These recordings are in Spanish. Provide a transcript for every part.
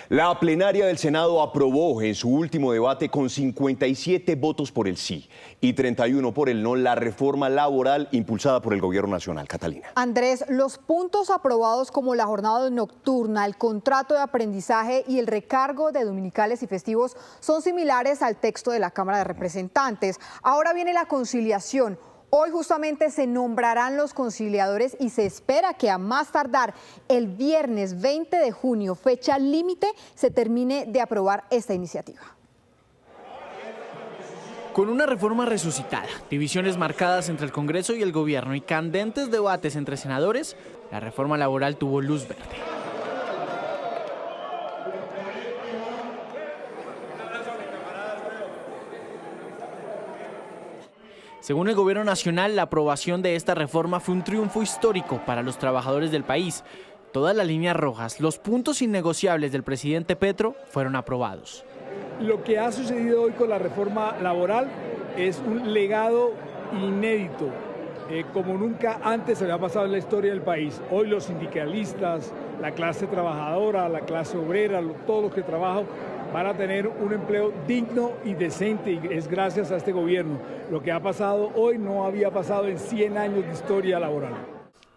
La plenaria del Senado aprobó en su último debate con 57 votos por el sí y 31 por el no la reforma laboral impulsada por el Gobierno Nacional. Catalina. Andrés, los puntos aprobados como la jornada nocturna, el contrato de aprendizaje y el recargo de dominicales y festivos son similares al texto de la Cámara de Representantes. Ahora viene la conciliación. Hoy justamente se nombrarán los conciliadores y se espera que a más tardar el viernes 20 de junio, fecha límite, se termine de aprobar esta iniciativa. Con una reforma resucitada, divisiones marcadas entre el Congreso y el Gobierno y candentes debates entre senadores, la reforma laboral tuvo luz verde. Según el Gobierno Nacional, la aprobación de esta reforma fue un triunfo histórico para los trabajadores del país. Todas las líneas rojas, los puntos innegociables del presidente Petro fueron aprobados. Lo que ha sucedido hoy con la reforma laboral es un legado inédito, como nunca antes había pasado en la historia del país. Hoy los sindicalistas, la clase trabajadora, la clase obrera, todos los que trabajan, van a tener un empleo digno y decente, y es gracias a este gobierno. Lo que ha pasado hoy no había pasado en 100 años de historia laboral.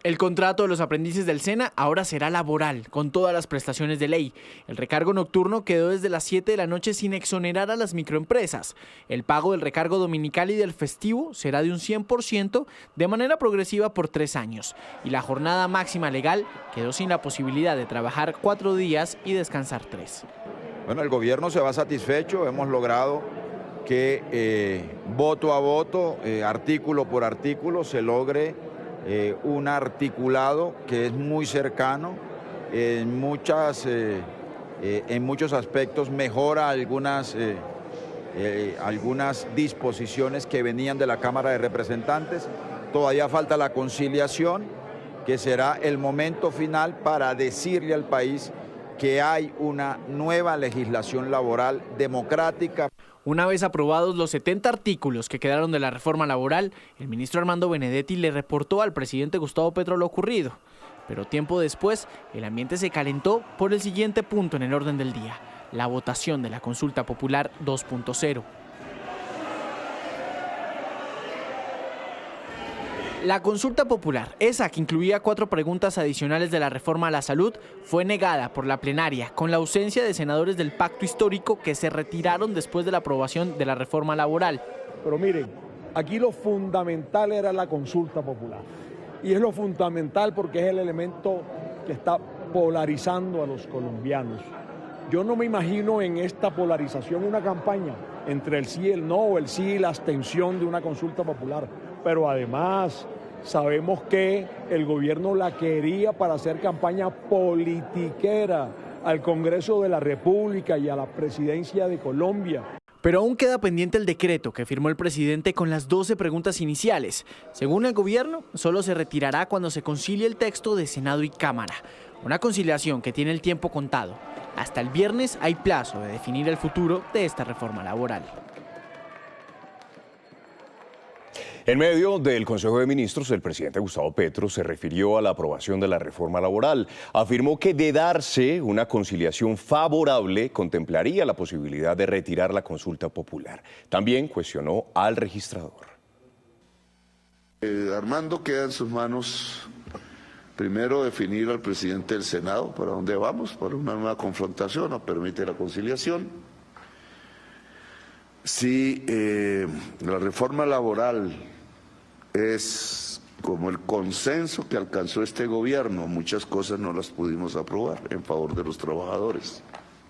El contrato de los aprendices del SENA ahora será laboral, con todas las prestaciones de ley. El recargo nocturno quedó desde las 7 de la noche sin exonerar a las microempresas. El pago del recargo dominical y del festivo será de un 100% de manera progresiva por 3 años. Y la jornada máxima legal quedó sin la posibilidad de trabajar 4 días y descansar 3. Bueno, el gobierno se va satisfecho, hemos logrado que voto a voto, artículo por artículo, se logre un articulado que es muy cercano, en muchos aspectos mejora algunas disposiciones que venían de la Cámara de Representantes. Todavía falta la conciliación, que será el momento final para decirle al país que hay una nueva legislación laboral democrática. Una vez aprobados los 70 artículos que quedaron de la reforma laboral, el ministro Armando Benedetti le reportó al presidente Gustavo Petro lo ocurrido. Pero tiempo después, el ambiente se calentó por el siguiente punto en el orden del día: la votación de la consulta popular 2.0. La consulta popular, esa que incluía 4 preguntas adicionales de la reforma a la salud, fue negada por la plenaria, con la ausencia de senadores del pacto histórico que se retiraron después de la aprobación de la reforma laboral. Pero miren, aquí lo fundamental era la consulta popular. Y es lo fundamental porque es el elemento que está polarizando a los colombianos. Yo no me imagino en esta polarización una campaña entre el sí y el no, o el sí y la abstención de una consulta popular. Pero además sabemos que el gobierno la quería para hacer campaña politiquera al Congreso de la República y a la presidencia de Colombia. Pero aún queda pendiente el decreto que firmó el presidente con las 12 preguntas iniciales. Según el gobierno, solo se retirará cuando se concilie el texto de Senado y Cámara. Una conciliación que tiene el tiempo contado. Hasta el viernes hay plazo de definir el futuro de esta reforma laboral. En medio del Consejo de Ministros, el presidente Gustavo Petro se refirió a la aprobación de la reforma laboral. Afirmó que de darse una conciliación favorable, contemplaría la posibilidad de retirar la consulta popular. También cuestionó al registrador. Armando, queda en sus manos primero definir al presidente del Senado para dónde vamos, para una nueva confrontación, no permite la conciliación. Si la reforma laboral es como el consenso que alcanzó este gobierno, muchas cosas no las pudimos aprobar en favor de los trabajadores.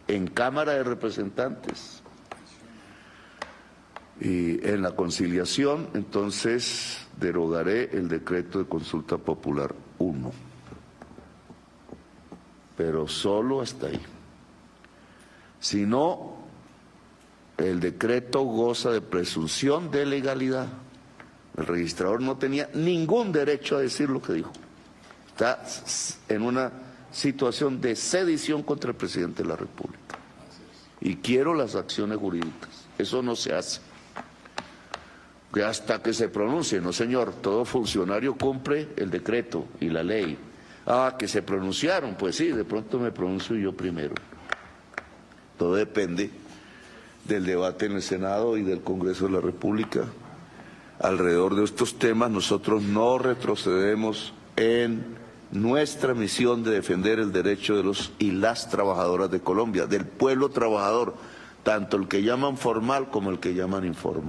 En Cámara de Representantes y en la conciliación, entonces derogaré el decreto de consulta popular 1, pero solo hasta ahí. Si no, el decreto goza de presunción de legalidad. El registrador no tenía ningún derecho a decir lo que dijo. Está en una situación de sedición contra el presidente de la República. Y quiero las acciones jurídicas. Eso no se hace. Que hasta que se pronuncie, no señor, todo funcionario cumple el decreto y la ley. Ah, que se pronunciaron, pues sí, de pronto me pronuncio yo primero. Todo depende del debate en el Senado y del Congreso de la República. Alrededor de estos temas nosotros no retrocedemos en nuestra misión de defender el derecho de los y las trabajadoras de Colombia, del pueblo trabajador, tanto el que llaman formal como el que llaman informal.